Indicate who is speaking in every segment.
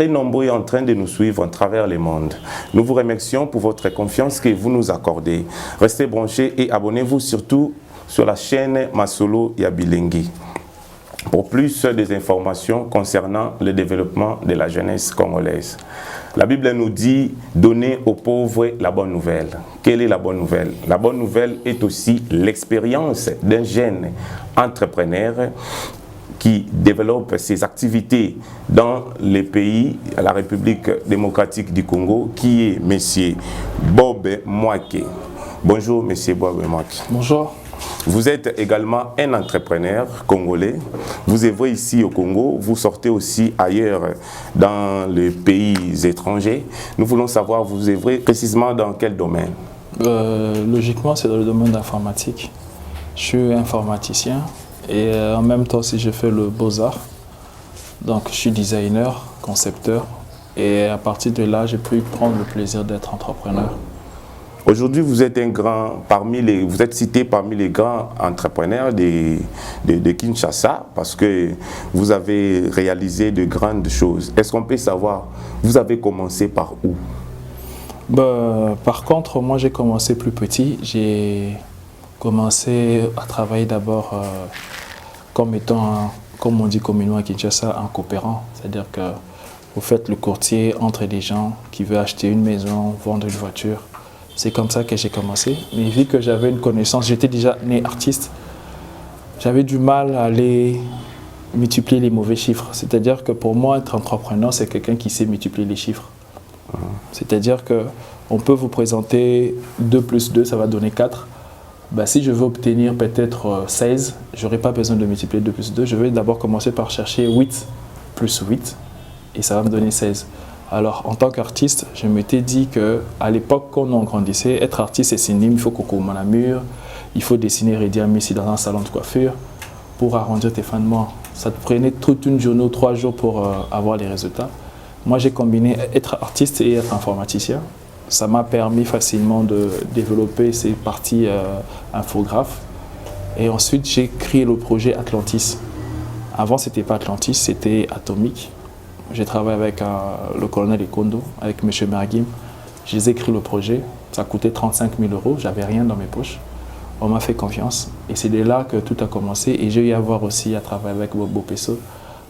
Speaker 1: très nombreux en train de nous suivre à travers le monde. Nous vous remercions pour votre confiance que vous nous accordez. Restez branchés et abonnez-vous surtout sur la chaîne Masolo Yabilengi pour plus des informations concernant le développement de la jeunesse congolaise. La Bible nous dit « Donnez aux pauvres la bonne nouvelle ». Quelle est la bonne nouvelle? La bonne nouvelle est aussi l'expérience d'un jeune entrepreneur qui développe ses activités dans les pays, la République démocratique du Congo, qui est M. Bob Mwake. Bonjour M. Bob Mwake.
Speaker 2: Bonjour.
Speaker 1: Vous êtes également un entrepreneur congolais. Vous œuvrez ici au Congo, vous sortez aussi ailleurs dans les pays étrangers. Nous voulons savoir, vous œuvrez précisément dans quel domaine?
Speaker 2: Logiquement, c'est dans le domaine d'informatique. Je suis informaticien et en même temps, si je fais le beaux-arts, donc je suis designer, concepteur et à partir de là, j'ai pu prendre le plaisir d'être entrepreneur.
Speaker 1: Aujourd'hui, vous êtes vous êtes cité parmi les grands entrepreneurs de Kinshasa parce que vous avez réalisé de grandes choses. Est-ce qu'on peut savoir, vous avez commencé par où?
Speaker 2: Par contre, moi j'ai commencé plus petit. J'ai commencé à travailler d'abord comme étant, comme on dit communément à Kinshasa, un coopérant. C'est-à-dire que vous faites le courtier entre des gens qui veulent acheter une maison, vendre une voiture. C'est comme ça que j'ai commencé. Mais vu que j'avais une connaissance, j'étais déjà né artiste, j'avais du mal à aller multiplier les mauvais chiffres. C'est-à-dire que pour moi, être entrepreneur, c'est quelqu'un qui sait multiplier les chiffres. C'est-à-dire qu'on peut vous présenter 2 plus 2, ça va donner 4. Si je veux obtenir peut-être 16, je n'aurai pas besoin de multiplier 2 plus 2. Je vais d'abord commencer par chercher 8 plus 8 et ça va me donner 16. Alors, en tant qu'artiste, je m'étais dit qu'à l'époque, quand on grandissait, être artiste, c'est synonyme, il faut coco à la mur, il faut dessiner Reddy Amissi dans un salon de coiffure pour arrondir tes fins de mois. Ça te prenait toute une journée ou 3 jours pour avoir les résultats. Moi, j'ai combiné être artiste et être informaticien. Ça m'a permis facilement de développer ces parties infographes. Et ensuite, j'ai créé le projet Atlantis. Avant, ce n'était pas Atlantis, c'était Atomique. J'ai travaillé avec le colonel Ekondo, avec M. Merguim. J'ai écrit le projet. Ça coûtait 35 000 €. Je n'avais rien dans mes poches. On m'a fait confiance. Et c'est de là que tout a commencé. Et j'ai eu à voir aussi à travailler avec Bobo Pesso,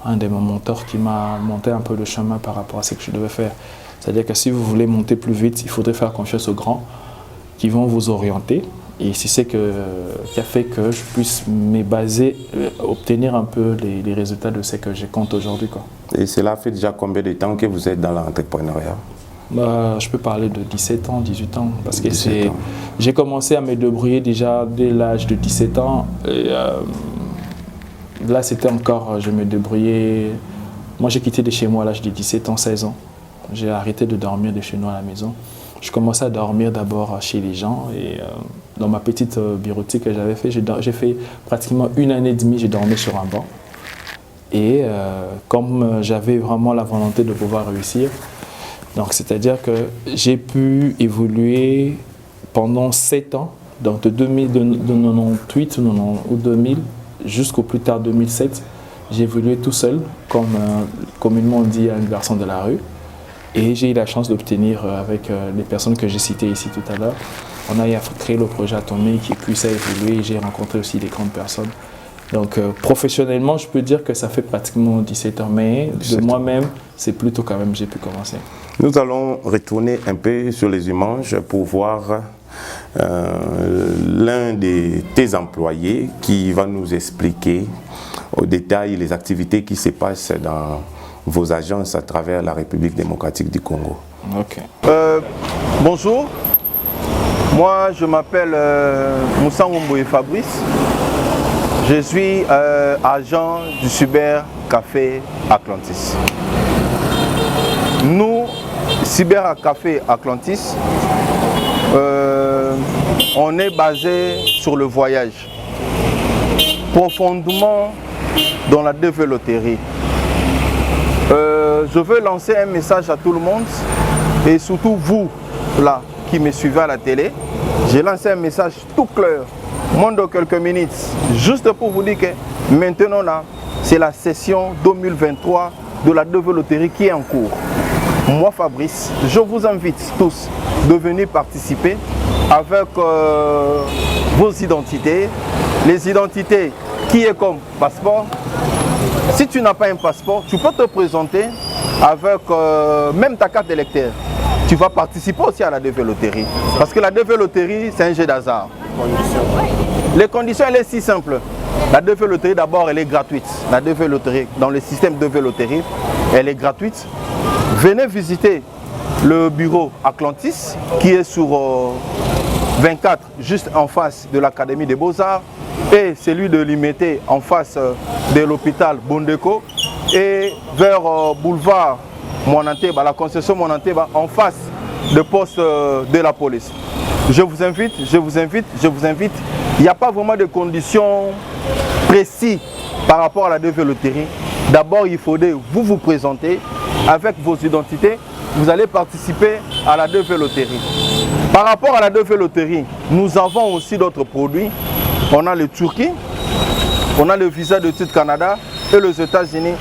Speaker 2: un de mes mentors qui m'a monté un peu le chemin par rapport à ce que je devais faire. C'est-à-dire que si vous voulez monter plus vite, il faudrait faire confiance aux grands qui vont vous orienter. Et c'est ce qui a fait que je puisse me baser, obtenir un peu les résultats de ce que je compte aujourd'hui.
Speaker 1: Et cela fait déjà combien de temps que vous êtes dans l'entrepreneuriat?
Speaker 2: Je peux parler de 17 ans, 18 ans. Parce que j'ai commencé à me débrouiller déjà dès l'âge de 17 ans. Et, là, c'était encore, je me débrouillais. Moi, j'ai quitté de chez moi à l'âge de 17 ans, 16 ans. J'ai arrêté de dormir de chez nous à la maison. Je commençais à dormir d'abord chez les gens et dans ma petite bureautique que j'avais fait, j'ai fait pratiquement 1 année et demie, j'ai dormi sur un banc. Et comme j'avais vraiment la volonté de pouvoir réussir, donc c'est-à-dire que j'ai pu évoluer pendant 7 ans, donc de 98 ou 2000 jusqu'au plus tard 2007, j'ai évolué tout seul, comme communément on dit un garçon de la rue. Et j'ai eu la chance d'obtenir avec les personnes que j'ai citées ici tout à l'heure. On a créé le projet Atomique et puis ça a évolué et j'ai rencontré aussi des grandes personnes. Donc professionnellement, je peux dire que ça fait pratiquement 17 ans, mais de moi-même, c'est plutôt quand même j'ai pu commencer.
Speaker 1: Nous allons retourner un peu sur les images pour voir l'un de tes employés qui va nous expliquer au détail les activités qui se passent dans vos agences à travers la République démocratique du Congo.
Speaker 2: Okay.
Speaker 3: Bonjour, moi je m'appelle Moussa Ngomboye Fabrice. Je suis agent du Cyber Café Atlantis. Nous, Cyber Café Atlantis, on est basé sur le voyage, profondément dans la développerie. Je veux lancer un message à tout le monde et surtout vous là qui me suivez à la télé. J'ai lancé un message tout clair, moins de quelques minutes, juste pour vous dire que maintenant là, c'est la session 2023 de la développerie qui est en cours. Moi, Fabrice, je vous invite tous de venir participer avec vos identités. Les identités qui est comme passeport. Si tu n'as pas un passeport, tu peux te présenter avec même ta carte d'électeur. Tu vas participer aussi à la développerie. Parce que la développerie, c'est un jeu d'hasard. Les conditions, elles sont si simples. La développerie, d'abord, elle est gratuite. La développerie, dans le système de développerie, elle est gratuite. Venez visiter le bureau Atlantis, qui est sur 24, juste en face de l'Académie des Beaux-Arts, et celui de Limité, en face de l'hôpital Bondeko, et vers boulevard Monanteba, la concession Monanteba, en face du poste de la police. Je vous invite. Il n'y a pas vraiment de conditions précises par rapport à la développerie. D'abord, il faudrait vous présenter avec vos identités. Vous allez participer à la développerie. Par rapport à la développerie, nous avons aussi d'autres produits. On a le Turquie, on a le visa de Sud Canada et les États-Unis.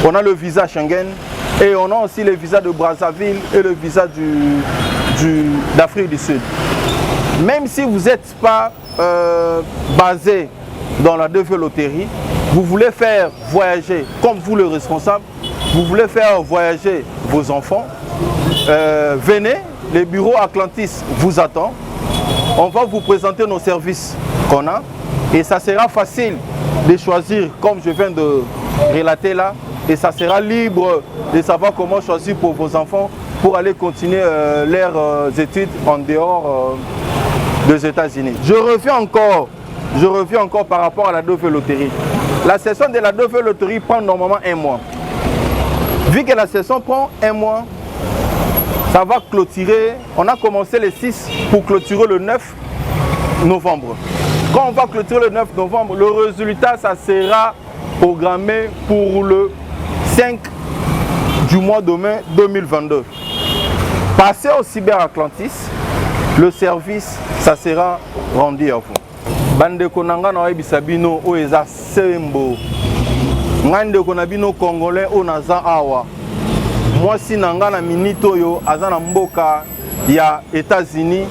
Speaker 3: On a le visa Schengen et on a aussi le visa de Brazzaville et le visa d'Afrique du Sud. Même si vous n'êtes pas basé dans la développerie, vous voulez faire voyager, comme vous le responsable, vous voulez faire voyager vos enfants, venez, le bureau Atlantis vous attend. On va vous présenter nos services qu'on a et ça sera facile de choisir comme je viens de relater là et ça sera libre de savoir comment choisir pour vos enfants pour aller continuer leurs études en dehors des États-Unis. Je reviens encore par rapport à la développerie. La session de la développerie prend normalement 1 mois. Vu que la session prend 1 mois, ça va clôturer. On a commencé le 6 pour clôturer le 9 novembre. Quand on va clôturer le 9 novembre, le résultat, ça sera programmé pour le 5 du mois de mai 2022. Passez au Cyber Atlantis, le service, ça sera rendu à vous. Bande konanga na ebisabino o eza sembo. Ngande konabino congolais o naza awa. Moi si nanga na minito yo azana mboka ya États-Unis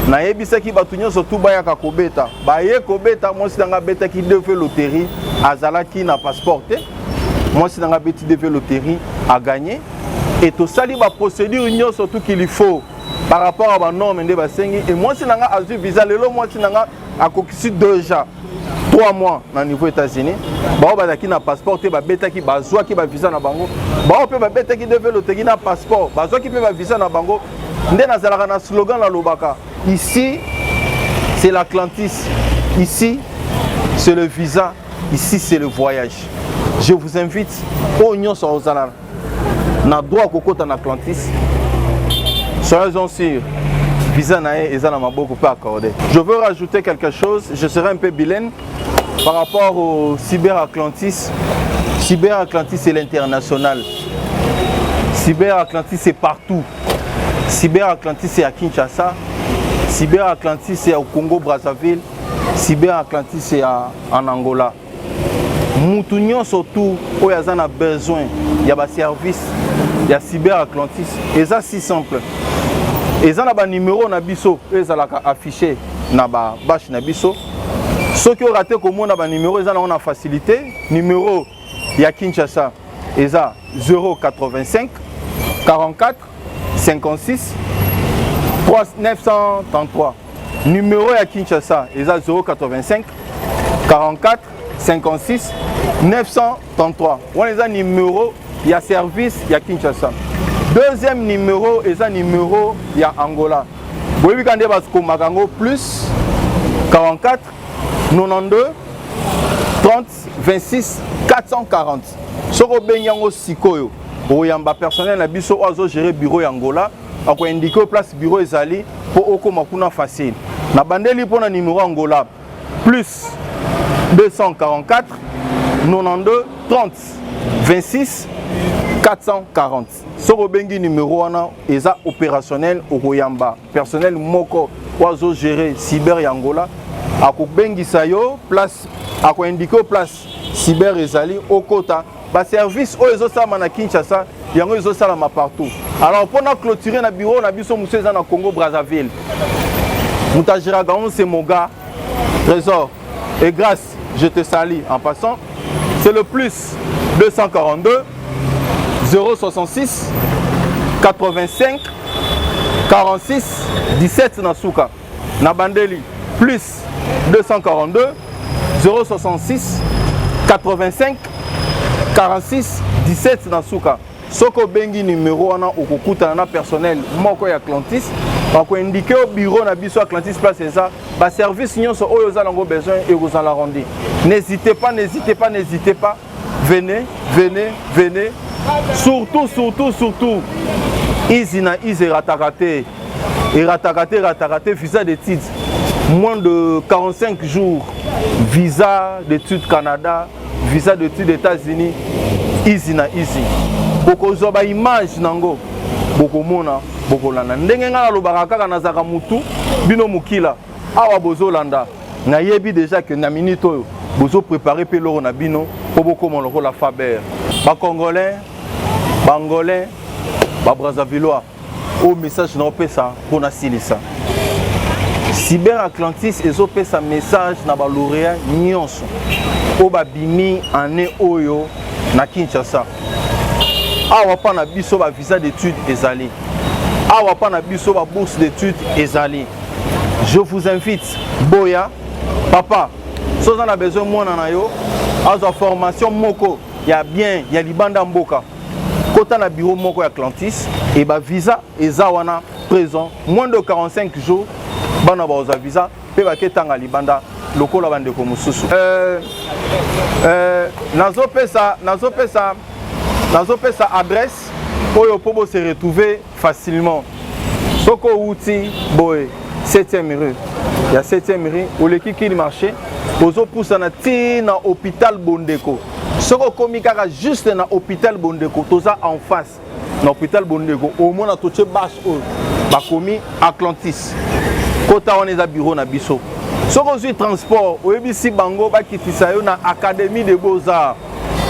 Speaker 3: na ebisaki batu nyonso tu bayaka kobeta. Baye kobeta moi si nanga beta ki devait loterie azalaki na passeport te. Moi si nanga beti devait loterie a gagné et tout ça li ba procédure nyonso tout qu'il faut par rapport à ma norme de basengi et moi si nanga azu visa lelo moi si nanga a kokisi déjà 3 mois na niveau États-Unis ba bazaki na passeport te ba betaki bazwa ki ba visa na bango ba pe ba betaki devait loterie na passeport bazwa ki pe ba visa na bango nde nazalaka na slogan la lobaka ici c'est l'Atlantis, ici c'est le visa, ici c'est le voyage. Je vous invite au Union Saozala na droit kokota na Atlantis. Soyez-en sûrs, visa nae ezana maboko peut accorder. Je veux rajouter quelque chose, je serai un peu bilingue par rapport au Cyber Atlantis. Cyber Atlantis c'est l'international. Cyber Atlantis c'est partout. Cyber Atlantis c'est à Kinshasa. Cyber Atlantis c'est au Congo Brazzaville. Cyber Atlantis c'est en Angola. Moutounion surtout où il y a besoin, il y a des services, il y a Cyber Atlantis. Et ça c'est si simple. Et ça a un numéro nabiso, et ça a affiché na ba bâche nabiso. Ceux qui ont raté comme on a un numéro, ils ont facilité. Numéro il y a Kinshasa, et ça 085 44 56 933. Numéro à Kinshasa, il y a 085 44 56 933. On a un numéro, il y a service, il y a Kinshasa. Deuxième numéro, il y a numéro, il y a Angola. Vous voyez quand il y a plus 44 92 30 26 440. Ce que vous avez il y a un personnel qui a géré bureau Angola. Il a indiqué place bureau Ezali pour Okomakuna facile. Na bandeli pour le numéro Angola plus 244 92 30 26 440. Ce que numéro est opérationnel au Royamba. Personnel moko oiseau géré cyber Angola. A bengi sayo place a indiqué place cyber Ezali au kota ba service oyo ezosala na Kinshasa yango ezosala ma partout. Alors pour na clôturer na bureau na biso monsieur za na Congo Brazzaville. Moutajira Gaon c'est mon gars. Trésor et grâce, je te salue en passant. C'est le plus 242 066 85 46 17 Nasuka. Nabandeli plus 242 066 85 46 17 Nasuka. Soko bengi numéro wana okukuta na personnel moko ya Atlantis bako indiquer au bureau na biso Atlantis place ça ba service nyonso oyo za lango besoin et vous en la rendez. N'hésitez pas, n'hésitez pas, n'hésitez pas. Venez, venez, venez. Surtout, surtout, surtout. Izina Iz ratakate. Et ratakate, visa d'études. Moins de 45 jours. Visa d'études Canada, visa d'études États-Unis. Izina Izi. Boko zoba image nango. Boko mona, boko landa. Ndenge nga lo baraka na zaka mutu bino mukila. Awa bozo landa. Na yebi déjà que na minute oyo bozo préparer pe loro na bino po boko mon loko la Faber. Ba congolais, ba angolais, ba brazzavillois. Au message na opesa pour na silisa. Cyber Atlantis ezopesa message na ba lauréat nyonso. O ba bimi ane oyo na Kinshasa. Awa pa na biso ba visa d'études ezali. Awa pa na biso ba bourse d'études ezali. Je vous invite, Boya, papa, si vous avez besoin de moi, à la formation Moko, il y a bien, il y a Libanda Mboka. Quand on a bureau Moko Atlantis, et bah visa, et Zawana présent, moins de 45 jours, bana ba visa, pe ba ketanga Libanda, loko la bande ko mususu. Nazo pesa adresse, oyo pobo se retrouver facilement. Soko outi, boy. 7e rue. Il y a 7e rue. Où l'équipe qui marché. Bozo pousse na hôpital Bondeko. Ce qu'on a juste dans hôpital Bondeko. Tout ça en face. Dans hôpital Bondeko. Au moins, on a touché bâche. On a commis Atlantis. Quand on est à bureau na biso. Ce qu'on a transport. Au EBC Bango, on a quitté ça na Académie de Beaux-Arts.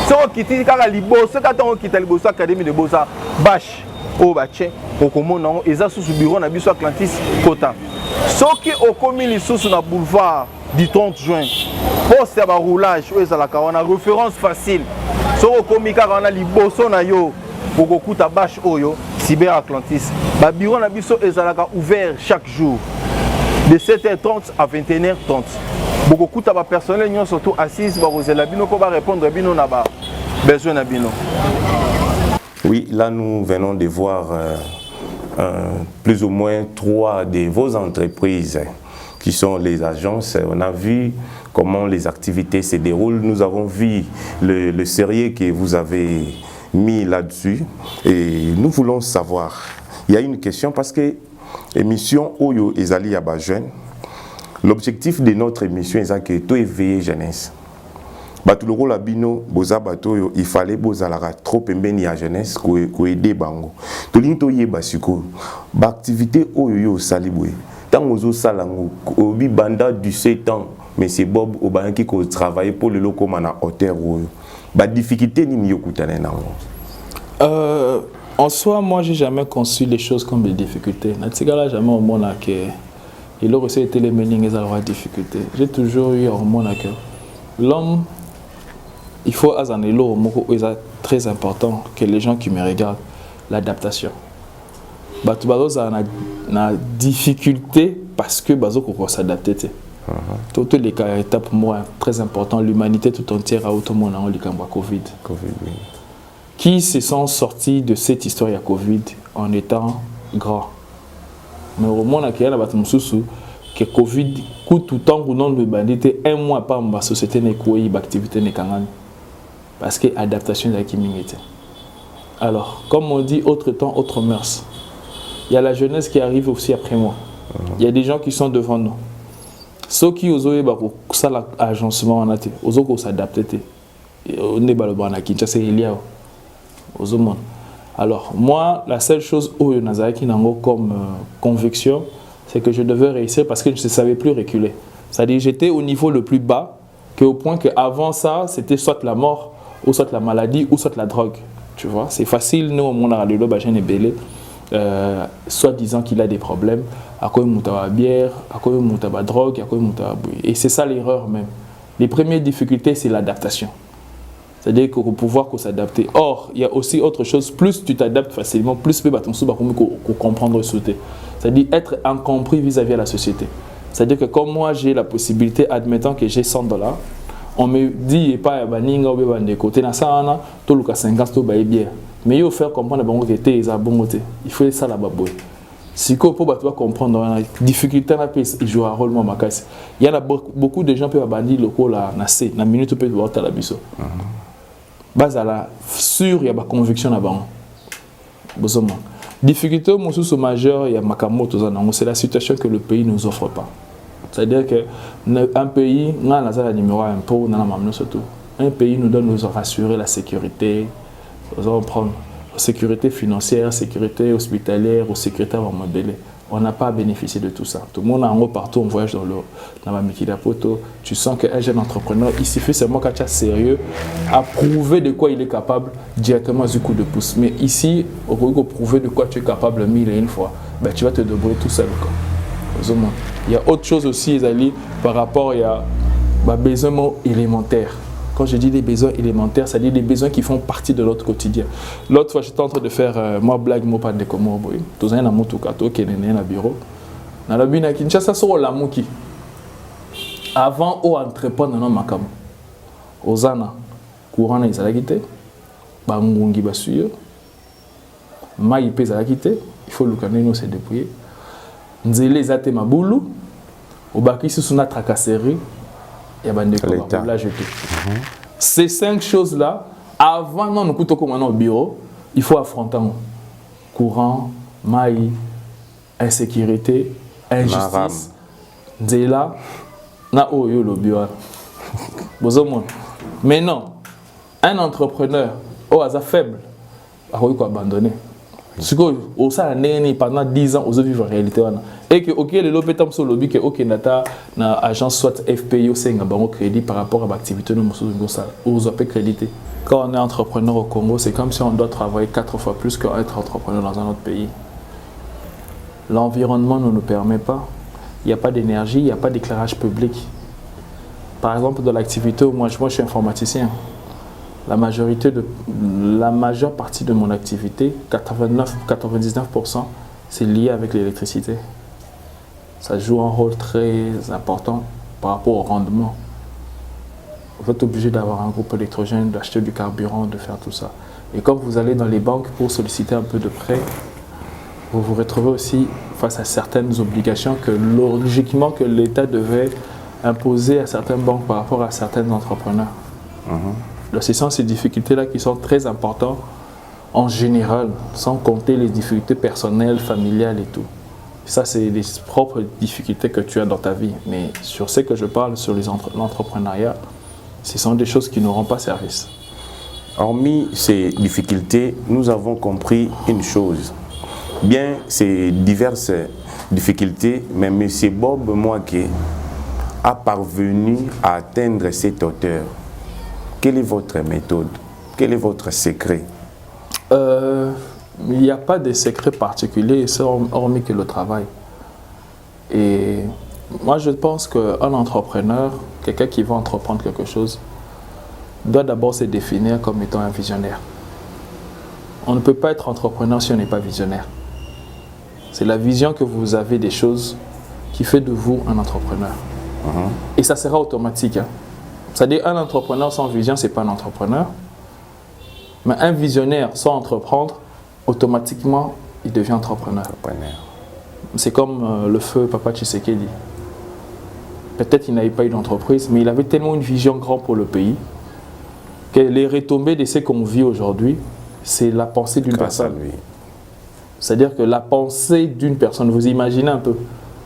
Speaker 3: Ce qu'on a quitté Libo. Ce qu'on a quitté Libo, Académie de Beaux-Arts. Bâche. Au Baché. Au Komo, ils ont sous bureau na biso Atlantis. Kota. Ce qui est commis sur le boulevard du 30 juin, poste à roulage, on a référence facile. Ce qui est commis car on a les bossons pour que tu bâche oyo Cyber Atlantis. Le bureau est ouvert chaque jour de 7h30 à 21h30. Beaucoup de personnel surtout assise pour répondre à besoin de bino.
Speaker 1: Oui, là nous venons de voir plus ou moins 3 de vos entreprises qui sont les agences. On a vu comment les activités se déroulent. Nous avons vu le sérieux que vous avez mis là-dessus. Et nous voulons savoir, il y a une question parce que l'émission Oyo Ezali Yaba Jeune, l'objectif de notre émission est que tout éveiller jeunesse. Batuloko la bino boza bato il fallait bozalara trop pembeni ya jeunesse ko aider bango tolinto yeba siko ba activité oyo salibwe tango zo salango obi banda du 7 ans mais c'est Bob obanki ko travailler pour le loko mana hauteur oyo ba difficulté ni miyokutana nango.
Speaker 2: En soi, moi j'ai jamais conçu les choses comme des difficultés. Natigala jamais au monde que il aurait été les mening et avoir difficulté. J'ai toujours eu au monde que l'homme il faut azanelo très important que les gens qui me regardent l'adaptation. Batu bazo na difficulté parce que bazo ko s'adapter. Toutes les caractères pour moi très important l'humanité tout entière a auto monde en likamba Covid. Qui se sont sortis de cette histoire ya Covid en étant grands. Mais au monde a la batu mususu que Covid coûte tout temps ou non de bandité un mois par ma société n'est quoi activité n'est qu'un parce que l'adaptation de la kimingité. Alors, comme on dit, autre temps, autre mœurs. Il y a la jeunesse qui arrive aussi après moi. Il y a des gens qui sont devant nous. Ceux qui osent ça l'agencement en athée, osent s'adapter. On est balobana qui c'est il y a aux hommes. Alors, moi, la seule chose où Nazaraki nango comme conviction, c'est que je devais réussir parce que je ne savais plus reculer. C'est-à-dire j'étais au niveau le plus bas, qu'au point qu'avant ça, c'était soit la mort ou soit la maladie, ou soit la drogue. Tu vois, c'est facile, nous, au monde, le bagage est belé, soit disant qu'il a des problèmes, à quoi il la bière, à quoi il la drogue, à quoi il la bouille. Et c'est ça l'erreur même. Les premières difficultés, c'est l'adaptation. C'est-à-dire qu'il faut pouvoir s'adapter. Or, il y a aussi autre chose, plus tu t'adaptes facilement, plus tu peux comprendre sauter. C'est-à-dire être incompris vis-à-vis de la société. C'est-à-dire que comme moi, j'ai la possibilité, admettant que j'ai $100, on me dit, pas baninga ou de côté, na sana, tout le cas 50, tout bail bien. Mais il faut faire comprendre que tu es bon. Il faut ça là-bas. Si tu veux comprendre la difficulté, il joue un rôle. Il y a beaucoup de gens qui peuvent bandir le coup là, na minute, tu peux voir ta labiso. Bazala, sûr, il y a une conviction là-bas. Difficulté majeure, il y a c'est la situation que le pays ne nous offre pas. C'est-à-dire qu'un pays, un pays nous doit nous rassurer la sécurité, sécurité financière, sécurité hospitalière ou sécurité à modèle. On n'a pas bénéficié de tout ça. Tout le monde en haut partout, on voyage dans la Mikidapoto. Tu sens qu'un jeune entrepreneur, il suffit seulement quand tu es sérieux à prouver de quoi il est capable directement du coup de pouce. Mais ici, au lieu de prouver de quoi tu es capable 1001 fois, ben, tu vas te débrouiller tout seul. Il y a autre chose aussi, Zali, par rapport à besoins élémentaires. Quand je dis des besoins élémentaires, c'est-à-dire des besoins qui font partie de notre quotidien. L'autre fois, j'étais en train de faire, moi, blague, moi, pas de comment, tous un amour tout kato, qui est né dans le bureau. Dans le bureau, Kinshasa, c'est l'amour qui. Avant, on entreprendre dans ma cam. Ozana, courant, ils allaient quitter. Bangungi, basuyo. Maïpé, ils allaient quitter. Il faut le connaître, nous, c'est dépouiller. Nzele, zate maboulou. Au baki, sous notre tracasserie. Il y a des Ces 5 choses-là, avant nous nous au bureau, il faut affronter courant, maï, insécurité, injustice, zéla, na oyo le bureau. Mais non, un entrepreneur au hasard faible, a abandonner. Ce que au ça pendant 10 ans, aux vivre en réalité et que OK les lopetam sur lobby que OK nata na agence soit FPI au sein banque crédit par rapport à l'activité nous aux appels crédité. Quand on est entrepreneur au Congo, c'est comme si on doit travailler 4 fois plus qu'être entrepreneur dans un autre pays. L'environnement ne nous permet pas. Il n'y a pas d'énergie, il n'y a pas d'éclairage public. Par exemple, dans l'activité, moi je suis informaticien. La majeure partie de mon activité, 99%, c'est lié avec l'électricité. Ça joue un rôle très important par rapport au rendement. Vous êtes obligé d'avoir un groupe électrogène, d'acheter du carburant, de faire tout ça. Et quand vous allez dans les banques pour solliciter un peu de prêt, vous vous retrouvez aussi face à certaines obligations que logiquement que l'État devait imposer à certaines banques par rapport à certains entrepreneurs. Ce sont ces difficultés-là qui sont très importantes en général, sans compter les difficultés personnelles, familiales et tout. Ça, c'est les propres difficultés que tu as dans ta vie. Mais sur ce que je parle, sur l'entrepreneuriat, ce sont des choses qui n'auront pas service.
Speaker 1: Hormis ces difficultés, nous avons compris une chose. Bien, ces diverses difficultés, mais M. Bob Mouaké a parvenu à atteindre cette hauteur. Quelle est votre méthode? Quel est votre secret?
Speaker 2: Il n'y a pas de secret particulier, hormis que le travail. Et moi, je pense qu'un entrepreneur, quelqu'un qui va entreprendre quelque chose, doit d'abord se définir comme étant un visionnaire. On ne peut pas être entrepreneur si on n'est pas visionnaire. C'est la vision que vous avez des choses qui fait de vous un entrepreneur. Et ça sera automatique. C'est-à-dire un entrepreneur sans vision, ce n'est pas un entrepreneur. Mais un visionnaire sans entreprendre, automatiquement, il devient entrepreneur. C'est comme le feu Papa Tshisekedi. Peut-être qu'il n'avait pas eu d'entreprise, mais il avait tellement une vision grande pour le pays que les retombées de ce qu'on vit aujourd'hui, c'est la pensée d'une personne. C'est-à-dire que la pensée d'une personne, vous imaginez un peu,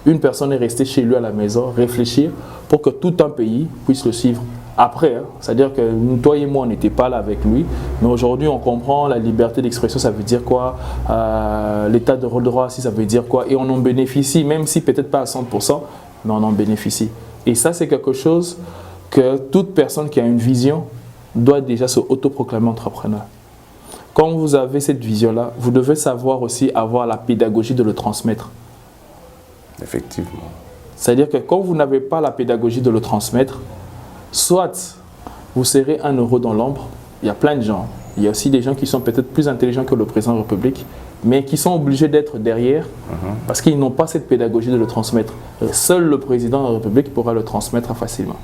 Speaker 2: une personne est restée chez lui à la maison, réfléchir pour que tout un pays puisse le suivre. Après, c'est-à-dire que nous, toi et moi, on n'était pas là avec lui, mais aujourd'hui, on comprend la liberté d'expression, ça veut dire quoi, l'état de droit, si ça veut dire quoi, et on en bénéficie, même si peut-être pas à 100%, mais on en bénéficie. Et ça, c'est quelque chose que toute personne qui a une vision doit déjà se autoproclamer entrepreneur. Quand vous avez cette vision-là, vous devez savoir aussi avoir la pédagogie de le transmettre.
Speaker 1: Effectivement.
Speaker 2: C'est-à-dire que quand vous n'avez pas la pédagogie de le transmettre, soit vous serez 1 euro dans l'ombre, il y a plein de gens. Il y a aussi des gens qui sont peut-être plus intelligents que le président de la République, mais qui sont obligés d'être derrière parce qu'ils n'ont pas cette pédagogie de le transmettre. Seul le président de la République pourra le transmettre facilement.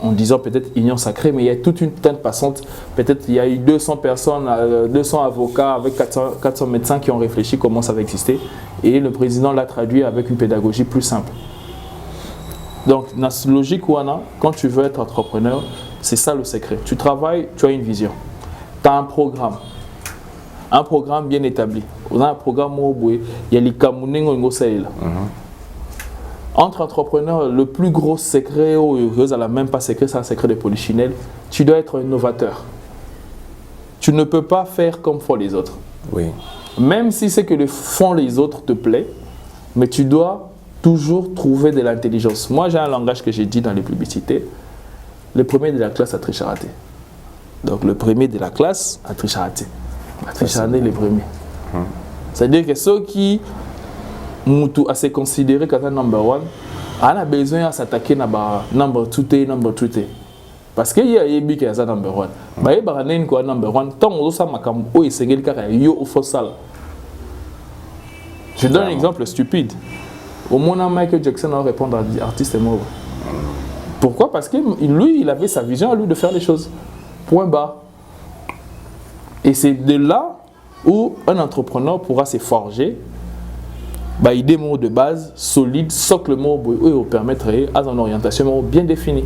Speaker 2: En disant peut-être union sacrée, mais il y a toute une teinte passante. Peut-être il y a eu 200 personnes, 200 avocats avec 400 médecins qui ont réfléchi comment ça va exister. Et le président l'a traduit avec une pédagogie plus simple. Donc, dans cette logique, quand tu veux être entrepreneur, c'est ça le secret. Tu travailles, tu as une vision. Tu as un programme bien établi. Dans un programme où il y a les Kamunengo Entre entrepreneurs, le plus gros secret, ou même pas secret, c'est un secret de polichinelle. Tu dois être innovateur. Tu ne peux pas faire comme font les autres.
Speaker 1: Oui.
Speaker 2: Même si c'est que font les autres te plaît, mais tu dois toujours trouver de l'intelligence. Moi, j'ai un langage que j'ai dit dans les publicités. Le premier de la classe a triché raté. Donc, le premier de la classe a triché raté. A triché raté les premiers. C'est-à-dire que ceux qui Moutou a se considéré comme un number one, on a besoin de s'attaquer à number 2, number 3. Parce qu'il y a des gens qui sont number one. Il y a des gens qui sont number one. Tant que vous avez je donne un exemple stupide. Au moment où Michael Jackson a répondu à l'artiste mort. Pourquoi? Parce que lui, il avait sa vision à lui de faire les choses. Point barre. Et c'est de là où un entrepreneur pourra se forger idée de base solide, socle pour permettre à une orientation bien définie.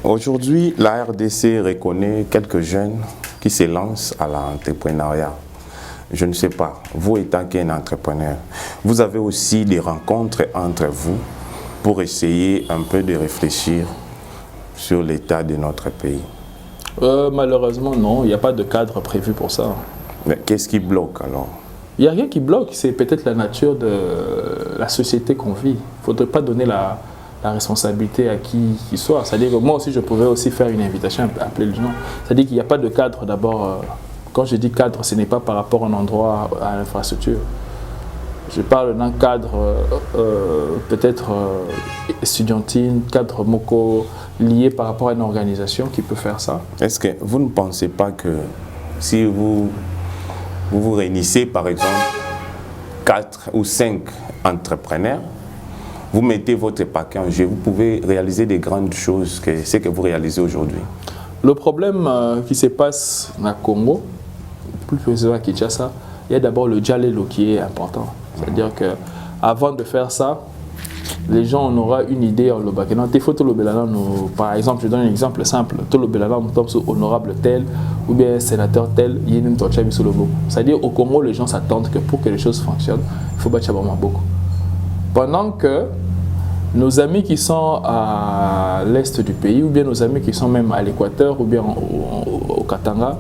Speaker 1: Aujourd'hui, la RDC reconnaît quelques jeunes qui se lancent à l'entrepreneuriat. Je ne sais pas, vous étant qu'un entrepreneur, vous avez aussi des rencontres entre vous pour essayer un peu de réfléchir sur l'état de notre pays.
Speaker 2: Malheureusement, non, il n'y a pas de cadre prévu pour ça.
Speaker 1: Mais qu'est-ce qui bloque alors?
Speaker 2: Il n'y a rien qui bloque, c'est peut-être la nature de la société qu'on vit. Il ne faudrait pas donner la responsabilité à qui soit. C'est-à-dire que moi aussi, je pourrais aussi faire une invitation, appeler les gens. C'est-à-dire qu'il n'y a pas de cadre d'abord. Quand je dis cadre, ce n'est pas par rapport à un endroit, à l'infrastructure. Je parle d'un cadre peut-être estudiantine, cadre MOCO, lié par rapport à une organisation qui peut faire ça.
Speaker 1: Est-ce que vous ne pensez pas que si vous réunissez par exemple 4 ou 5 entrepreneurs, vous mettez votre paquet en jeu, vous pouvez réaliser des grandes choses que ce que vous réalisez aujourd'hui?
Speaker 2: Le problème qui se passe au Congo, plus précisément à Kinshasa, il y a d'abord le dialogue qui est important. C'est-à-dire qu'avant de faire ça, les gens on aura une idée en l'obakena. Par exemple, je donne un exemple simple. Tout le belala, on tombe sur honorable tel ou bien sénateur tel, il y a une torture sur le logo. C'est-à-dire au Congo, les gens s'attendent que pour que les choses fonctionnent, il faut battre beaucoup. Pendant que nos amis qui sont à l'est du pays, ou bien nos amis qui sont même à l'équateur, ou bien au Katanga,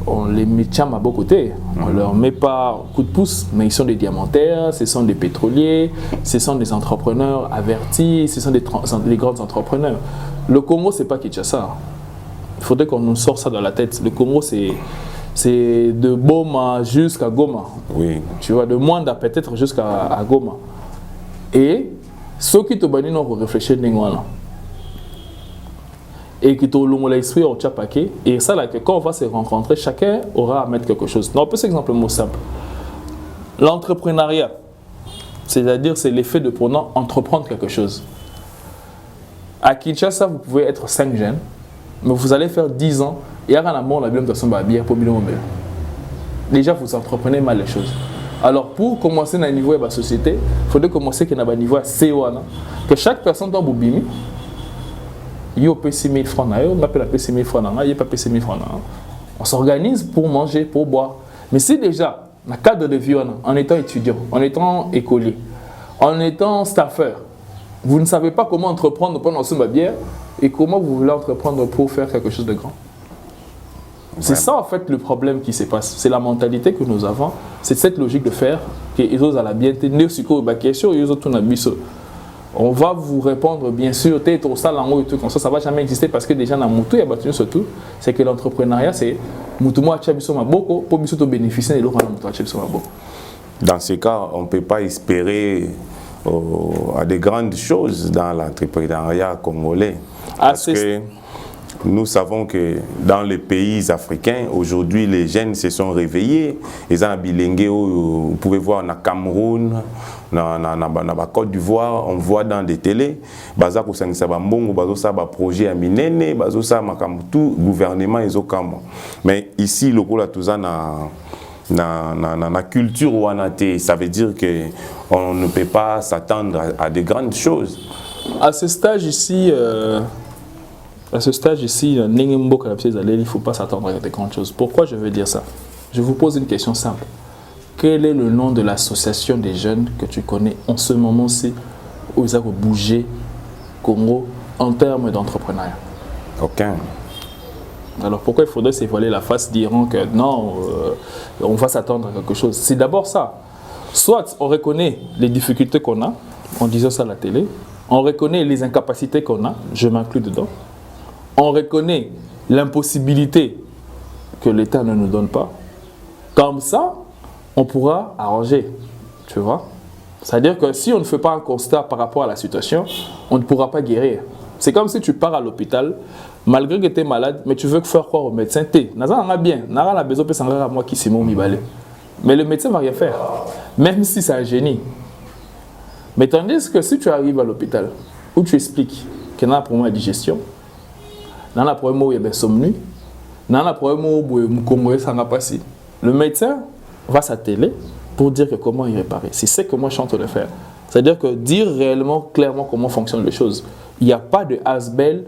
Speaker 2: on les met à beaucoup côté. On ne leur met pas coup de pouce, mais ils sont des diamantaires, ce sont des pétroliers, ce sont des entrepreneurs avertis, ce sont des grands entrepreneurs. Le Congo, ce n'est pas Kinshasa. Il faudrait qu'on nous sorte ça dans la tête. Le Congo, c'est de Boma jusqu'à Goma.
Speaker 1: Oui.
Speaker 2: Tu vois, de Mwanda peut-être jusqu'à Goma. Et ceux qui te banissent, on réfléchir à et qui ont l'esprit au paquet. Et ça, là, que quand on va se rencontrer, chacun aura à mettre quelque chose. Non, on peut c'est exemple mot simple. L'entrepreneuriat, c'est-à-dire c'est l'effet de entreprendre quelque chose. À Kinshasa, vous pouvez être 5 jeunes, mais vous allez faire 10 ans et il y a un amour, la bière pour déjà, vous entreprenez mal les choses. Alors, pour commencer dans le niveau de la société, il faudrait commencer dans le niveau CO. Que chaque personne dans Boubimi, il y a 6 000 francs, on appelle 6 000 francs, il n'y a pas 6 000 francs. On s'organise pour manger, pour boire. Mais si déjà, dans le cadre de vie, en étant étudiant, en étant écolier, en étant staffeur, vous ne savez pas comment entreprendre pendant ce bière et comment vous voulez entreprendre pour faire quelque chose de grand. C'est ça en fait le problème qui se passe. C'est la mentalité que nous avons. C'est cette logique de faire que les autres à la bien tenir sur la question et les autres On va vous répondre, bien sûr, t'es trop ça, et tout comme ça va jamais exister parce que déjà dans Moutou, il y a battu surtout, c'est que l'entrepreneuriat, c'est Moutou moi Tchabiso Maboko, pour Bissou bénéficier de l'eau Moutou Tchabiso Maboko.
Speaker 1: Dans ce cas, on ne peut pas espérer à de grandes choses dans l'entrepreneuriat congolais. Parce que nous savons que dans les pays africains, aujourd'hui, les jeunes se sont réveillés. Ils ont bilingué, vous pouvez voir dans Cameroun, dans la Côte d'Ivoire, on voit dans des télés, baza ko sangisa ba mbongo, bazo sa ba projet à minene, bazo sa makambo tout gouvernement ils ont. Mais ici, le rôle tout ça na culture ouanate, ça veut dire que on ne peut pas s'attendre à de grandes choses.
Speaker 2: À ce stage ici, il ne faut pas s'attendre à de grandes choses. Pourquoi je veux dire ça? Je vous pose une question simple. Quel est le nom de l'association des jeunes que tu connais en ce moment-ci où ils ont bougé Congo en termes d'entrepreneuriat?
Speaker 1: Aucun.
Speaker 2: Alors pourquoi il faudrait se voiler la face diront que non, on va s'attendre à quelque chose? C'est d'abord ça. Soit on reconnaît les difficultés qu'on a, en disant ça à la télé, on reconnaît les incapacités qu'on a, je m'inclus dedans, on reconnaît l'impossibilité que l'État ne nous donne pas. Comme ça, on pourra arranger, tu vois. C'est-à-dire que si on ne fait pas un constat par rapport à la situation, on ne pourra pas guérir. C'est comme si tu pars à l'hôpital, malgré que tu es malade, mais tu veux faire croire au médecin, t'es bien, n'a besoin de moi qui mais le médecin ne va rien faire, même si c'est un génie. Mais tandis que si tu arrives à l'hôpital, où tu expliques qu'il y a un problème de digestion, il y a un problème où il y a insomnie, il y a un problème où le médecin va s'atteler pour dire que comment y réparer. C'est ce que moi je chante de faire. C'est-à-dire que dire réellement, clairement comment fonctionnent les choses. Il n'y a pas de Asbel.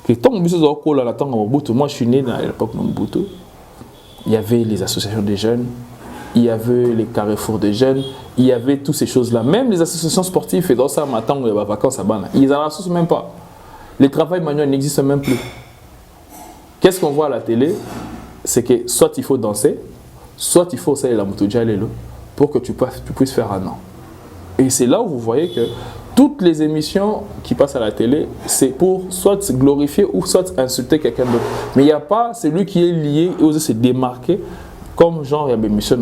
Speaker 2: Moi je suis né dans l'époque de Mobutu. Il y avait les associations des jeunes, il y avait les carrefours des jeunes, il y avait toutes ces choses-là. Même les associations sportives, et dans ça, matin, il y a vacances à Bana. Ils n'en ressourcent même pas. Le travail manuel n'existe même plus. Qu'est-ce qu'on voit à la télé? C'est que soit il faut danser, soit il faut essayer la moto pour que tu puisses faire un an. Et c'est là où vous voyez que toutes les émissions qui passent à la télé, c'est pour soit se glorifier ou soit insulter quelqu'un d'autre. Mais il n'y a pas celui qui est lié et ose se démarquer, comme genre il y a des émissions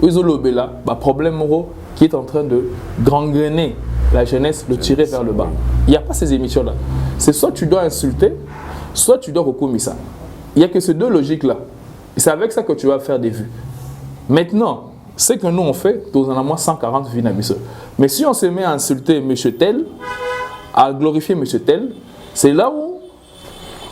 Speaker 2: où ils ont le problème qui est en train de gangréner la jeunesse, le tirer vers le bas. Il n'y a pas ces émissions-là. C'est soit tu dois insulter, soit tu dois recommencer ça. Il n'y a que ces deux logiques-là. Et c'est avec ça que tu vas faire des vues. Maintenant, ce que nous on fait, nous en avons 140 vues. Mais si on se met à insulter M. Tel, à glorifier M. Tel, c'est là où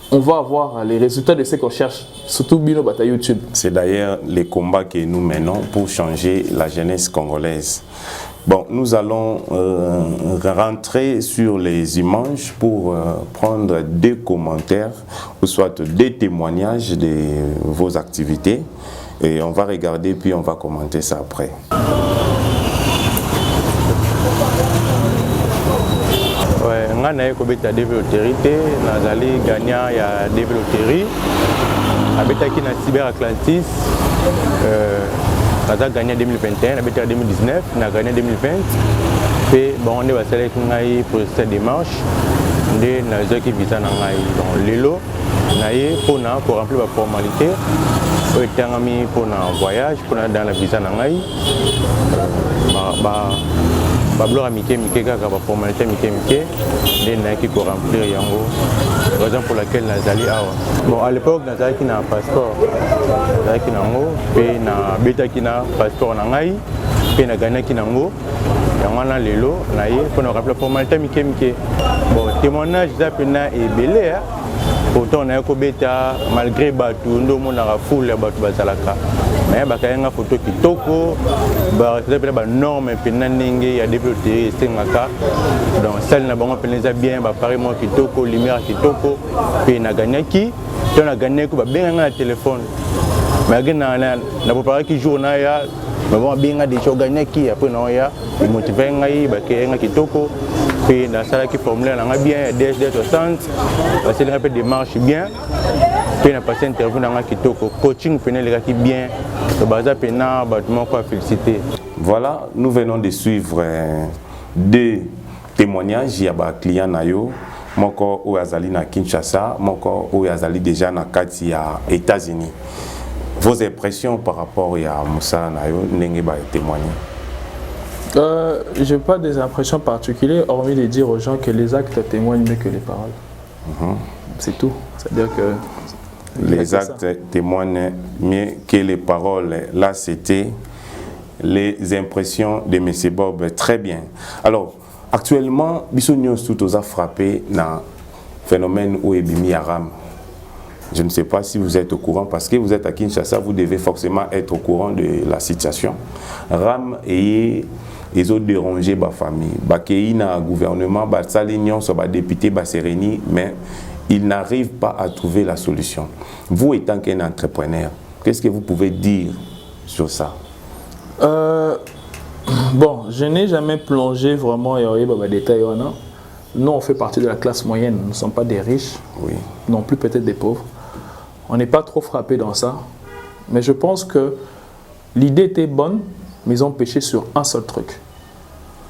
Speaker 2: on va avoir les résultats de ce qu'on cherche, surtout Bino Bata YouTube.
Speaker 1: C'est d'ailleurs les combats que nous menons pour changer la jeunesse congolaise. Bon, nous allons rentrer sur les images pour prendre des commentaires ou soit des témoignages de vos activités. Et on va regarder puis on va commenter ça après.
Speaker 4: Ouais, on a une développerie, nazali gagnant ya développerie, avec qui na Cyber Atlantis, on a gagné en 2021, on a gagné en 2019, on a gagné en 2020. Et bon, on est passé pour cette démarche, on est dans les qui visa dans l'élo, pour remplir la formalité. On est mis pour un voyage, pour dans la visa nangai. Bablo amike kaka ba formalité mike des qui pour remplir yango. Raison pour laquelle nazali awa. Bon, à l'époque nazali qui na passeport. Nazali qui nango pe na beta qui na passeport nangai pe na gagné qui nango. Yango na lelo na ye pour remplir la formalité mike. Bon, témoignage za pena et belé hein. Pourtant on a kobeta malgré batu ndo mona ra foule batu bazalaka. Mais bakayanga photo kitoko ba norme pena ndenge ya développer sengaka donc celle na bango peneza bien ba pare mo kitoko lumière kitoko pe na gagnaki to na gagné ko ba benga na téléphone mais gana na préparer ki journée ya mais bon benga de cho gagnaki après na ya motiver ngai ba kenga kitoko pe na sala ki formulaire na bien DSD 60 parce que un peu démarche bien pe na passer interview na kitoko coaching penel ki bien. Voilà, nous venons de suivre deux
Speaker 1: témoignage ya ba client na yo moko o azali na Kinshasa moko o azali déjà na kati ya États-Unis. Vos impressions par rapport à Moussa Nayo n'engé ba témoigner?
Speaker 2: Je n'ai pas des impressions particulières, hormis de dire aux gens que les actes témoignent mieux que les paroles. C'est tout. C'est-à-dire que
Speaker 1: les actes témoignent mieux que les paroles. Là, c'était les impressions de M. Bob. Très bien. Alors, actuellement, Bissonios tout a frappé dans le phénomène où Ebimi Aram. Je ne sais pas si vous êtes au courant, parce que vous êtes à Kinshasa, vous devez forcément être au courant de la situation. Ram et ils ont dérangé ma famille. Bakei na gouvernement, Batsalignon, soit député, Bassereni, mais ils n'arrivent pas à trouver la solution. Vous étant qu'un entrepreneur, qu'est-ce que vous pouvez dire sur ça?
Speaker 2: Bon, je n'ai jamais plongé vraiment dans les détails. Nous, on fait partie de la classe moyenne. Nous ne sommes pas des riches,
Speaker 1: oui.
Speaker 2: Non plus peut-être des pauvres. On n'est pas trop frappé dans ça. Mais je pense que l'idée était bonne, mais ils ont péché sur un seul truc.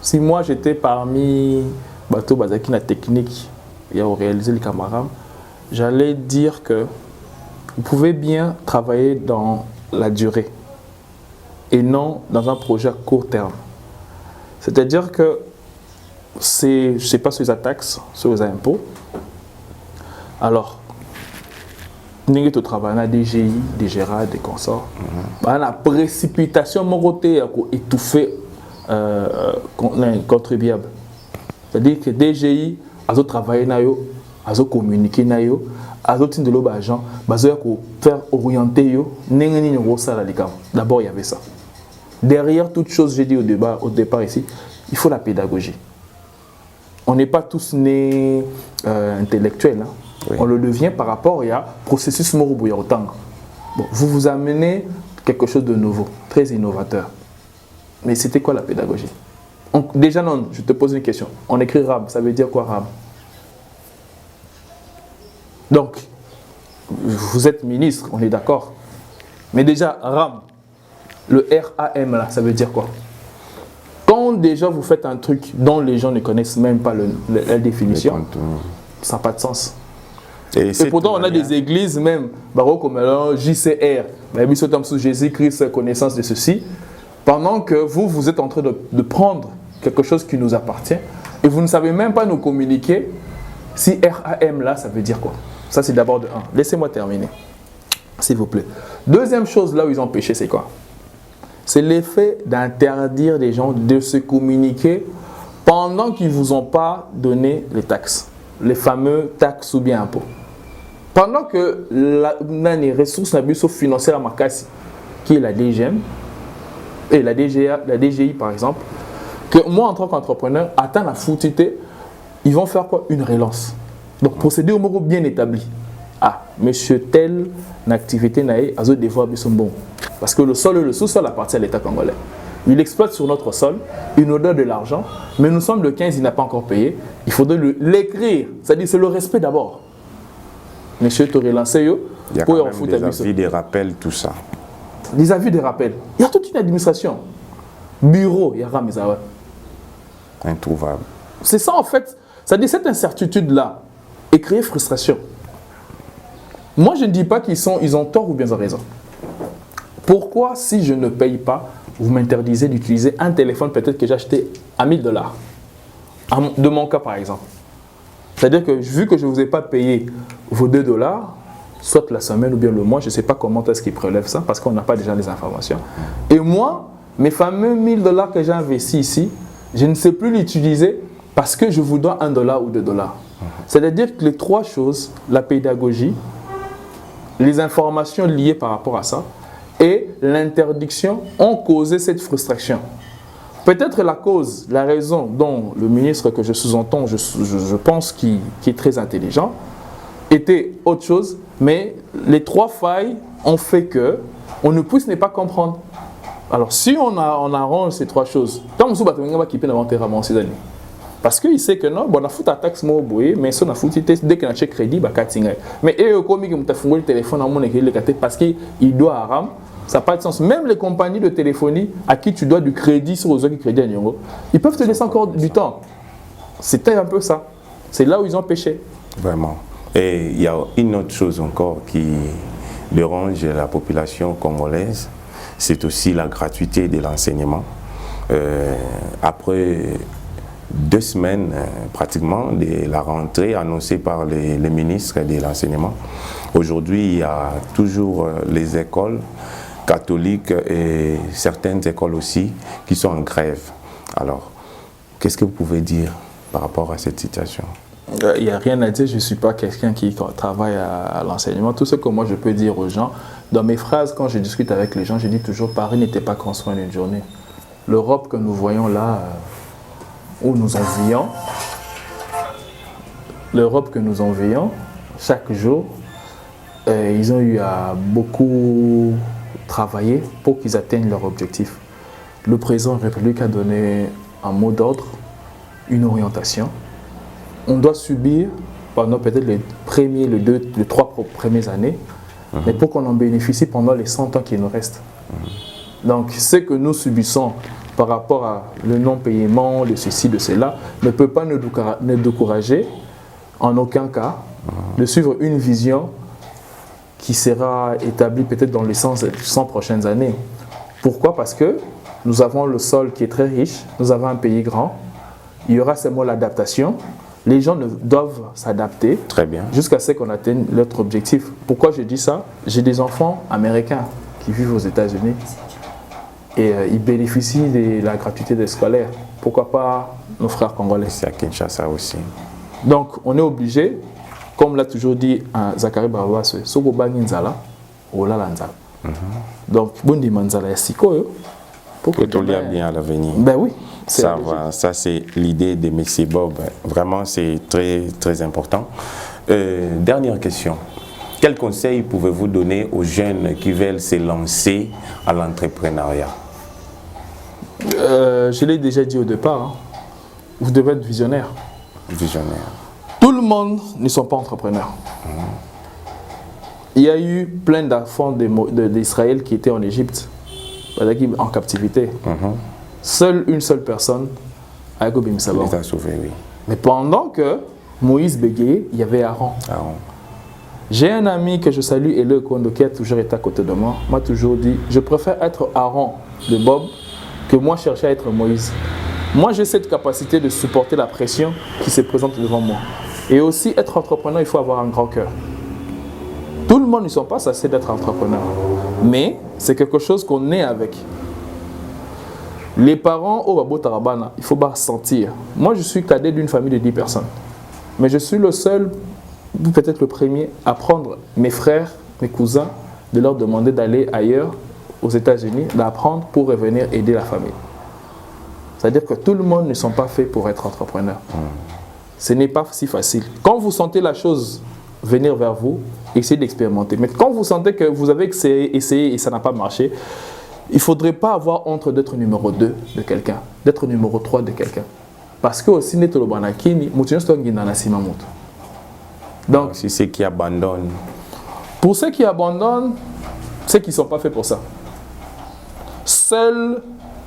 Speaker 2: Si moi, j'étais parmi Bateau Bazaki, la technique, et à réaliser le camarade, j'allais dire que vous pouvez bien travailler dans la durée et non dans un projet à court terme. C'est-à-dire que je ne sais pas sur les taxes, sur les impôts. Alors, nous avons travaillé dans des DGI, des GERA, des consorts. La précipitation, mon côté, a étouffé les contribuables. C'est-à-dire que des DGI, ils ont travaillé, ils ont communiqué, ils ont de l'argent, ils ont faire orienter. D'abord, il y avait ça. Derrière toute chose, j'ai dit au départ ici, il faut la pédagogie. On n'est pas tous nés intellectuels. Hein. Oui. On le devient par rapport à processus Morobouya-Otang. Bon, vous vous amenez quelque chose de nouveau, très innovateur. Mais c'était quoi la pédagogie? Déjà, non, je te pose une question. On écrit RAB, ça veut dire quoi RAB? Donc, vous êtes ministre, on est d'accord. Mais déjà, RAM, le RAM là, ça veut dire quoi? Quand déjà vous faites un truc dont les gens ne connaissent même pas la définition, ça n'a pas de sens. Et pourtant, on a des églises même, comme JCR, Jésus-Christ, connaissance de ceci, pendant que vous êtes en train de prendre quelque chose qui nous appartient et vous ne savez même pas nous communiquer si RAM là, ça veut dire quoi. Ça, c'est d'abord de 1. Laissez-moi terminer, s'il vous plaît. Deuxième chose là où ils ont péché, c'est quoi? C'est l'effet d'interdire les gens de se communiquer pendant qu'ils ne vous ont pas donné les taxes, les fameux taxes ou bien impôts. Pendant que les ressources financières à Makassi, qui est la DGM, et la DGI par exemple, que moi en tant qu'entrepreneur, atteint la foutité, ils vont faire quoi? Une relance. Donc procédé au mot bien établi. Ah, monsieur tel, l'activité naïe, azo devoir sont bon. Parce que le sol et le sous-sol appartiennent à l'État congolais. Il exploite sur notre sol une odeur de l'argent, mais nous sommes le 15, il n'a pas encore payé. Il faudrait l'écrire. C'est-à-dire c'est le respect d'abord. Monsieur, tu relancé yo.
Speaker 1: Il y a quand même des avis, des rappels, tout ça.
Speaker 2: Des avis, des rappels. Il y a toute une administration. Bureau, il y a Ramizawa.
Speaker 1: Introuvable.
Speaker 2: C'est ça en fait. C'est-à-dire cette incertitude-là et créer frustration. Moi, je ne dis pas qu'ils ont tort ou bien ils ont raison. Pourquoi, si je ne paye pas, vous m'interdisez d'utiliser un téléphone peut-être que j'ai acheté à $1000? De mon cas, par exemple. C'est-à-dire que vu que je ne vous ai pas payé vos $2, soit la semaine ou bien le mois, je ne sais pas comment est-ce qu'ils prélèvent ça, parce qu'on n'a pas déjà les informations. Et moi, mes fameux $1000 que j'ai investis ici, je ne sais plus l'utiliser parce que je vous dois $1 ou $2. C'est-à-dire que les trois choses, la pédagogie, les informations liées par rapport à ça et l'interdiction ont causé cette frustration. Peut-être la cause, la raison dont le ministre que je sous-entends, je pense qu'il est très intelligent, était autre chose, mais les trois failles ont fait que on ne puisse ne pas comprendre. Alors si on arrange ces trois choses, tant que vous qui peut inventer avant ces années. Parce qu'il sait que non, bon, on a foutu la taxe, mais si on a foutu dès qu'on a check crédit, bah, mais comme il a fait le téléphone à mon équipe, parce qu'il doit à RAM, ça n'a pas de sens. Même les compagnies de téléphonie à qui tu dois du crédit sur les autres crédits à Nyongo, ils peuvent te laisser encore du temps. C'était un peu ça. C'est là où ils ont péché.
Speaker 1: Vraiment. Et il y a une autre chose encore qui dérange la population congolaise, c'est aussi la gratuité de l'enseignement. Après 2 semaines pratiquement de la rentrée annoncée par les ministres de l'enseignement, aujourd'hui il y a toujours les écoles catholiques et certaines écoles aussi qui sont en grève. Alors, qu'est-ce que vous pouvez dire par rapport à cette situation?
Speaker 2: Il n'y a rien à dire, je ne suis pas quelqu'un qui travaille à l'enseignement. Tout ce que moi je peux dire aux gens, dans mes phrases, quand je discute avec les gens, je dis toujours Paris n'était pas construit en une journée. L'Europe que nous voyons là, où nous envions, l'Europe que nous envions, chaque jour, ils ont eu à beaucoup travailler pour qu'ils atteignent leur objectif. Le président de la République a donné un mot d'ordre, une orientation. On doit subir pendant peut-être les 3 premières années, mais pour qu'on en bénéficie pendant les 100 ans qui nous restent. Donc, ce que nous subissons par rapport à le non-paiement, de ceci, de cela, ne peut pas nous décourager, en aucun cas, de suivre une vision qui sera établie peut-être dans les 100 prochaines années. Pourquoi? Parce que nous avons le sol qui est très riche, nous avons un pays grand, il y aura seulement l'adaptation. Les gens doivent s'adapter jusqu'à ce qu'on atteigne notre objectif. Pourquoi je dis ça? J'ai des enfants américains qui vivent aux États-Unis et ils bénéficient de la gratuité des scolaires. Pourquoi pas nos frères congolais?
Speaker 1: C'est à Kinshasa aussi.
Speaker 2: Donc on est obligé, comme l'a toujours dit Zachary Barabas, Soko Bangi Nzala, Olala Nzala. Donc, Bondi Manzala Siko,
Speaker 1: pour que tout aille bien à l'avenir.
Speaker 2: Ben oui.
Speaker 1: Ça c'est l'idée de M. Bob. Vraiment, c'est très, très important. Dernière question. Quel conseil pouvez-vous donner aux jeunes qui veulent se lancer à l'entrepreneuriat?
Speaker 2: Je l'ai déjà dit au départ. Hein. Vous devez être visionnaire.
Speaker 1: Visionnaire.
Speaker 2: Tout le monde ne sont pas entrepreneurs. Il y a eu plein d'enfants d'Israël qui étaient en Égypte, en captivité. Une seule personne a été
Speaker 1: sauvé, oui.
Speaker 2: Mais pendant que Moïse bégayait, il y avait Aaron. J'ai un ami que je salue, Ele Kondo, qui a toujours été à côté de moi, m'a toujours dit, je préfère être Aaron de Bob que moi chercher à être Moïse. Moi, j'ai cette capacité de supporter la pression qui se présente devant moi. Et aussi, être entrepreneur, il faut avoir un grand cœur. Tout le monde ne sont pas censés d'être entrepreneur. Mais c'est quelque chose qu'on est avec. Les parents au Babo Tarabana, il faut pas sentir. Moi, je suis cadet d'une famille de 10 personnes. Mais je suis le seul, ou peut-être le premier, à prendre mes frères, mes cousins, de leur demander d'aller ailleurs, aux États-Unis, d'apprendre pour revenir aider la famille. C'est-à-dire que tout le monde ne sont pas faits pour être entrepreneur. Ce n'est pas si facile. Quand vous sentez la chose venir vers vous, essayez d'expérimenter. Mais quand vous sentez que vous avez essayé et ça n'a pas marché, il ne faudrait pas avoir honte d'être numéro 2 de quelqu'un, d'être numéro 3 de quelqu'un. Parce que aussi, donc,
Speaker 1: c'est ceux qui abandonnent.
Speaker 2: Pour ceux qui abandonnent, ceux qui ne sont pas faits pour ça. Seuls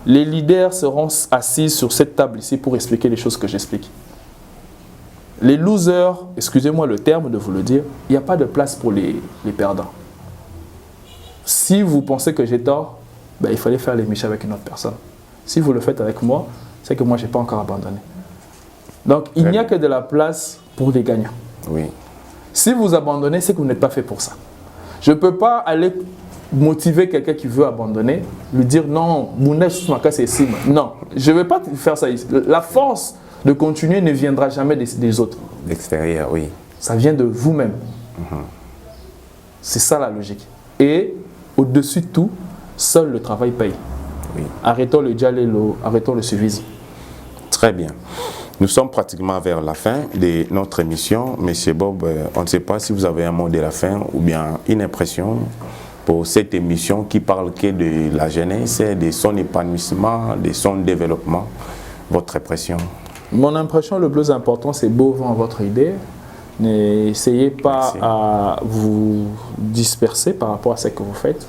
Speaker 2: les leaders seront assis sur cette table ici pour expliquer les choses que j'explique. Les losers, excusez-moi le terme de vous le dire, il n'y a pas de place pour les perdants. Si vous pensez que j'ai tort, ben, il fallait faire les méchants avec une autre personne. Si vous le faites avec moi, c'est que moi, je n'ai pas encore abandonné. Donc, il n'y a que de la place pour les gagnants.
Speaker 1: Oui. Si
Speaker 2: vous abandonnez, c'est que vous n'êtes pas fait pour ça. Je ne peux pas aller motiver quelqu'un qui veut abandonner, lui dire non, c'est ici. Non, je ne vais pas faire ça ici. La force de continuer ne viendra jamais des autres.
Speaker 1: L'extérieur, oui.
Speaker 2: Ça vient de vous-même. C'est ça la logique. Et au-dessus de tout, seul le travail paye.
Speaker 1: Oui.
Speaker 2: Arrêtons le dialélo, arrêtons le suivisme.
Speaker 1: Très bien. Nous sommes pratiquement vers la fin de notre émission. Monsieur Bob, on ne sait pas si vous avez un mot de la fin ou bien une impression pour cette émission qui parle que de la jeunesse, de son épanouissement, de son développement. Votre impression?
Speaker 2: Mon impression, le plus important, c'est beau vent votre idée. N'essayez pas à vous disperser par rapport à ce que vous faites.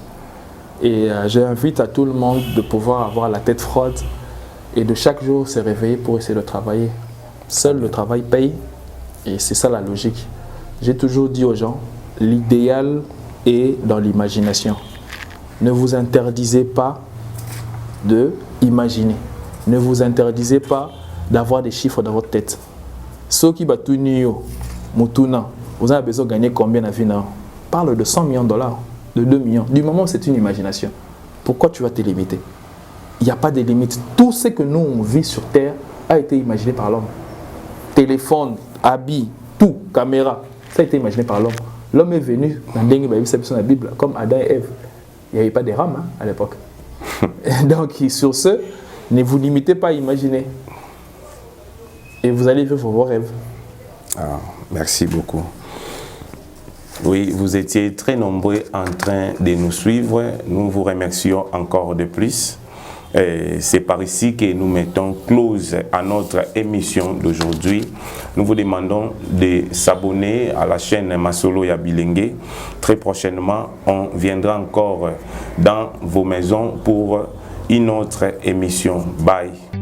Speaker 2: Et j'invite à tout le monde de pouvoir avoir la tête froide et de chaque jour se réveiller pour essayer de travailler. Seul le travail paye et c'est ça la logique. J'ai toujours dit aux gens, l'idéal est dans l'imagination. Ne vous interdisez pas d'imaginer. Ne vous interdisez pas d'avoir des chiffres dans votre tête. Ceux qui battent Mutuna, vous avez besoin de gagner combien à fin? Parle de 100 millions de dollars, de 2 millions. Du moment où c'est une imagination, pourquoi tu vas te limiter? Il n'y a pas de limite. Tout ce que nous on vit sur Terre a été imaginé par l'homme. Téléphone, habits, tout, caméra, ça a été imaginé par l'homme. L'homme est venu dans la Bible comme Adam et Ève. Il n'y avait pas de rames à l'époque. Donc sur ce, ne vous limitez pas à imaginer. Et vous allez vivre vos rêves.
Speaker 1: Ah, merci beaucoup. Oui, vous étiez très nombreux en train de nous suivre. Nous vous remercions encore de plus. C'est par ici que nous mettons close à notre émission d'aujourd'hui. Nous vous demandons de s'abonner à la chaîne Masolo ya Bilengue. Très prochainement, on viendra encore dans vos maisons pour une autre émission. Bye.